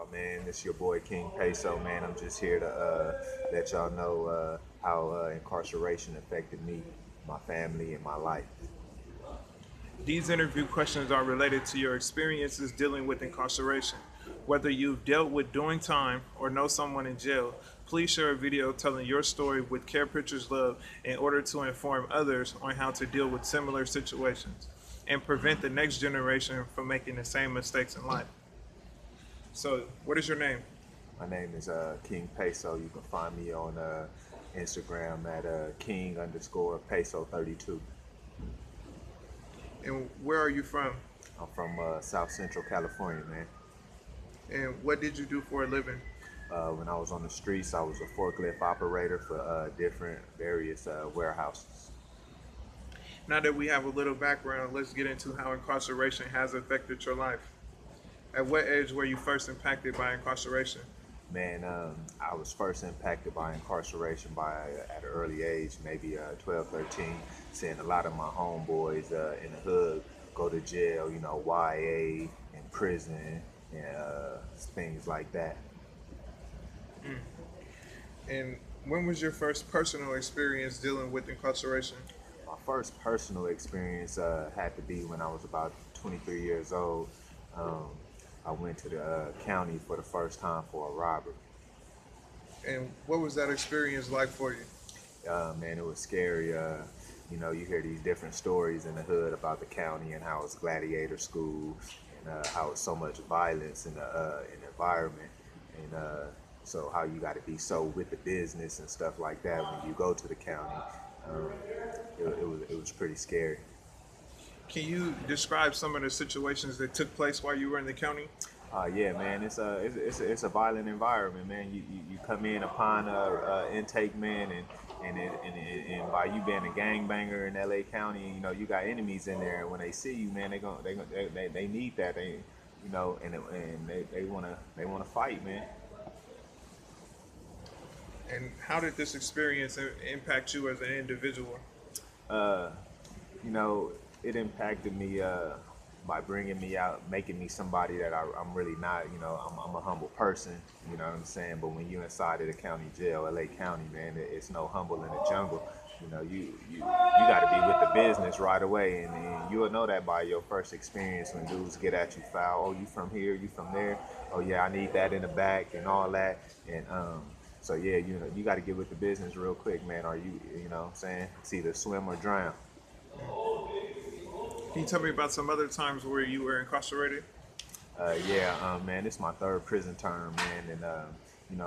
Man, it's your boy King Paso, man. I'm just here to let y'all know how incarceration affected me, my family, and my life. These interview questions are related to your experiences dealing with incarceration. Whether you've dealt with doing time or know someone in jail, please share a video telling your story with Care Pictures Love in order to inform others on how to deal with similar situations and prevent the next generation from making the same mistakes in life. So, what is your name? My name is King Peso. You can find me on Instagram at King underscore Peso 32. And where are you from? I'm from South Central California, man. And what did you do for a living? When I was on the streets, I was a forklift operator for different various warehouses. Now that we have a little background, let's get into how incarceration has affected your life. At what age were you first impacted by incarceration? Man, I was first impacted by incarceration at an early age, maybe 12, 13, seeing a lot of my homeboys in the hood go to jail, YA and prison and things like that. And when was your first personal experience dealing with incarceration? My first personal experience had to be when I was about 23 years old. Um, I went to the county for the first time for a robbery. And what was that experience like for you? Man, it was scary. You hear these different stories in the hood about the county and how it's gladiator school and how it's so much violence in the environment, and so how you got to be so with the business and stuff like that when you go to the county. Um, it was pretty scary. Can you describe some of the situations that took place while you were in the county? Yeah, man, it's a violent environment, man. You come in upon a intake, man, and by you being a gangbanger in L.A. County, you got enemies in there. And when they see you, man, they need that, and they wanna fight, man. And how did this experience impact you as an individual? Uh, you know, it impacted me by bringing me out, making me somebody that I'm really not. I'm a humble person. You know what I'm saying? But when you're inside of the county jail, LA County, man, it's no humble in the jungle. You got to be with the business right away, and you'll know that by your first experience when dudes get at you foul. Oh, you from here? You from there? Oh yeah, I need that in the back and all that. And so yeah, you got to get with the business real quick, man. Or you know what I'm saying? It's either swim or drown. Can you tell me about some other times where you were incarcerated? Yeah, man, it's my third prison term, man, and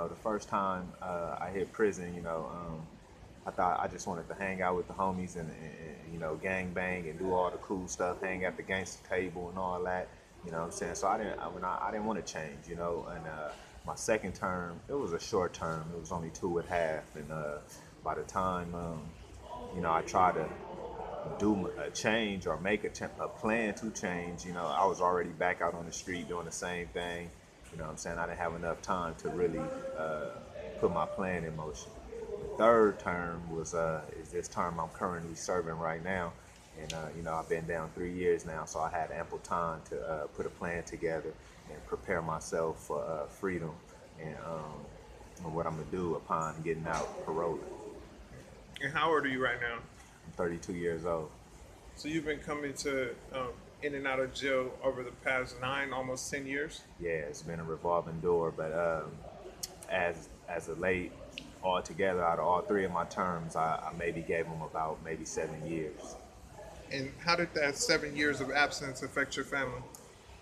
the first time I hit prison, I thought I just wanted to hang out with the homies and gang bang and do all the cool stuff, hang at the gangster table and all that. You know what I'm saying? So I didn't want to change, and my second term, it was a short term. It was only two and a half, and by the time I tried to do a change or make a plan to change, I was already back out on the street doing the same thing. You know what I'm saying? I didn't have enough time to really put my plan in motion. The third term is this term I'm currently serving right now. And, I've been down 3 years now, so I had ample time to put a plan together and prepare myself for freedom and what I'm going to do upon getting out paroling. And how old are you right now? I'm 32 years old. So you've been coming to in and out of jail over the past 9, almost 10 years. Yeah, it's been a revolving door, but as of late, altogether, out of all three of my terms, I maybe gave them about maybe 7 years. And how did that 7 years of absence affect your family?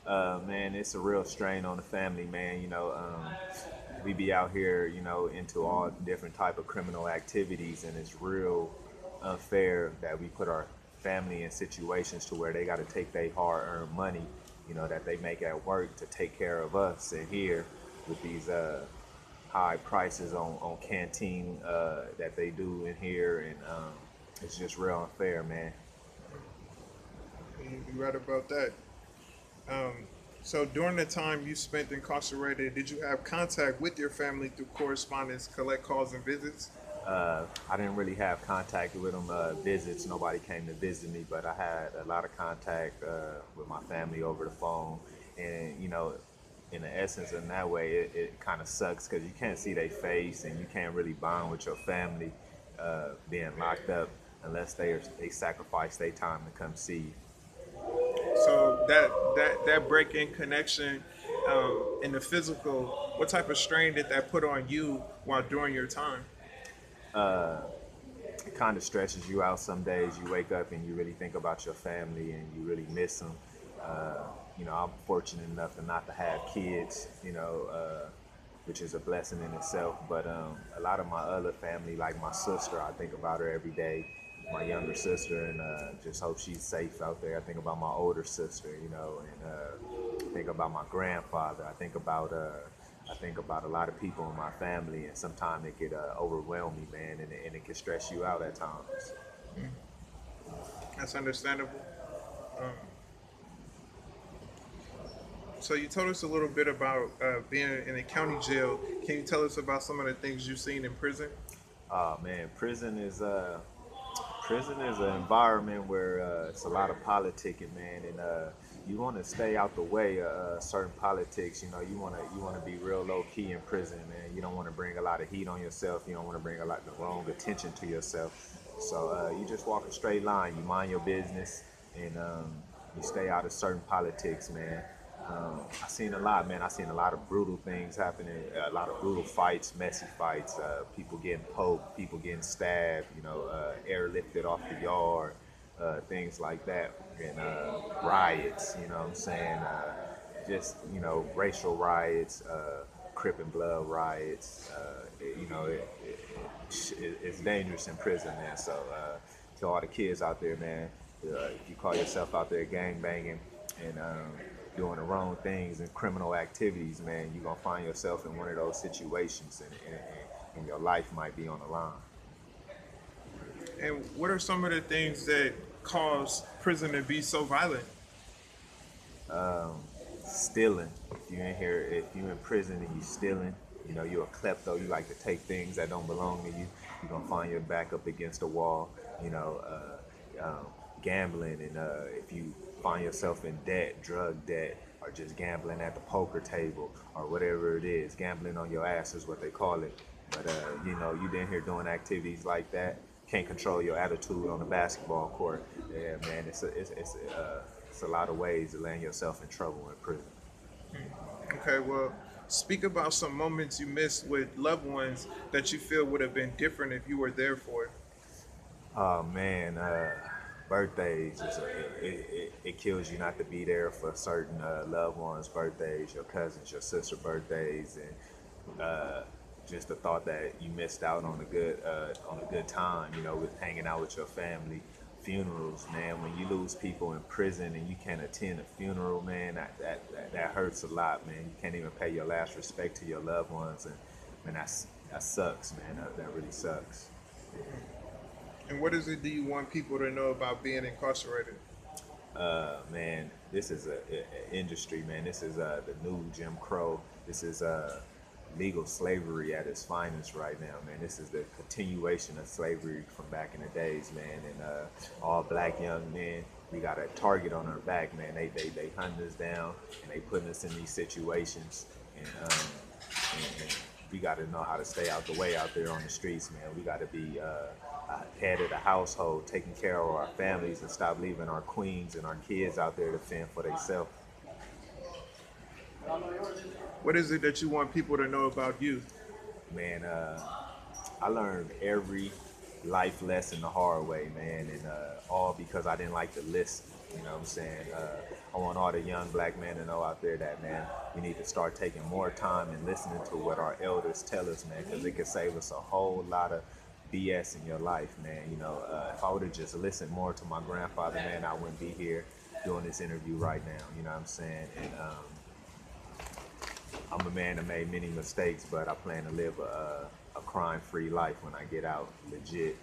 Man, it's a real strain on the family, man. We be out here, into all different type of criminal activities, and it's real unfair that we put our family in situations to where they got to take their hard-earned money, that they make at work to take care of us. And here, with these high prices on canteen that they do in here, and it's just real unfair, man. You're right about that. Um, so during the time you spent incarcerated, did you have contact with your family through correspondence, collect calls, and visits? I didn't really have contact with them, visits. Nobody came to visit me, but I had a lot of contact with my family over the phone. And, in the essence, in that way, it kind of sucks because you can't see their face and you can't really bond with your family being locked up unless they sacrifice their time to come see you. So that break in connection in the physical, what type of strain did that put on you while during your time? It kind of stretches you out. Some days you wake up and you really think about your family and you really miss them. Uh, I'm fortunate enough to not to have kids, which is a blessing in itself. But a lot of my other family, like my sister, I think about her every day. My younger sister, and just hope she's safe out there. I think about my older sister, and I think about my grandfather. I think about a lot of people in my family, and sometimes it could overwhelm me, man, and it can stress you out at times. That's understandable. Um, so you told us a little bit about being in a county jail. Can you tell us about some of the things you've seen in prison? Oh man, prison is an environment where it's a lot of politicking, man, and you want to stay out the way of certain politics. You want to be real low key in prison, man. You don't want to bring a lot of heat on yourself. You don't want to bring a lot the wrong attention to yourself. So you just walk a straight line. You mind your business, and you stay out of certain politics, man. I seen a lot, man. I seen a lot of brutal things happening, a lot of brutal fights, messy fights, people getting poked, people getting stabbed, airlifted off the yard, things like that, and riots, you know what I'm saying? Racial riots, Crip and Blood riots. It's dangerous in prison, man. So to all the kids out there, man, if you call yourself out there gang banging and doing the wrong things and criminal activities, man, you're gonna find yourself in one of those situations, and your life might be on the line. And what are some of the things that cause prison to be so violent? Stealing. If you in prison and you stealing, you're a klepto. You like to take things that don't belong to you. You're gonna find your back up against a wall. Gambling, and if you find yourself in debt, drug debt, or just gambling at the poker table, or whatever it is, gambling on your ass is what they call it. But you been here doing activities like that, can't control your attitude on the basketball court. Yeah, man, it's a lot of ways to land yourself in trouble in prison. Okay, well, speak about some moments you missed with loved ones that you feel would have been different if you were there for it. Oh man, birthdays it kills you not to be there for certain loved ones' birthdays, your cousins, your sister birthdays, and just the thought that you missed out on a good time, with hanging out with your family. Funerals, man, when you lose people in prison and you can't attend a funeral, man, that hurts a lot, man. You can't even pay your last respect to your loved ones, and man, that sucks, man. That really sucks. And what is it do you want people to know about being incarcerated? Man, this is a industry, man. This is the new Jim Crow. This is legal slavery at its finest right now, man. This is the continuation of slavery from back in the days, man. And all black young men, we got a target on our back, man. They hunting us down and they putting us in these situations, and we got to know how to stay out the way out there on the streets, man. We got to be head of the household, taking care of our families, and stop leaving our queens and our kids out there to fend for themselves. What is it that you want people to know about you? Man, I learned every life lesson the hard way, man, and all because I didn't like to listen. You know what I'm saying? I want all the young black men to know out there that, man, we need to start taking more time and listening to what our elders tell us, man, because it could save us a whole lot of BS in your life, man. If I would have just listened more to my grandfather, man, I wouldn't be here doing this interview right now. You know what I'm saying? And I'm a man that made many mistakes, but I plan to live a crime-free life when I get out, legit.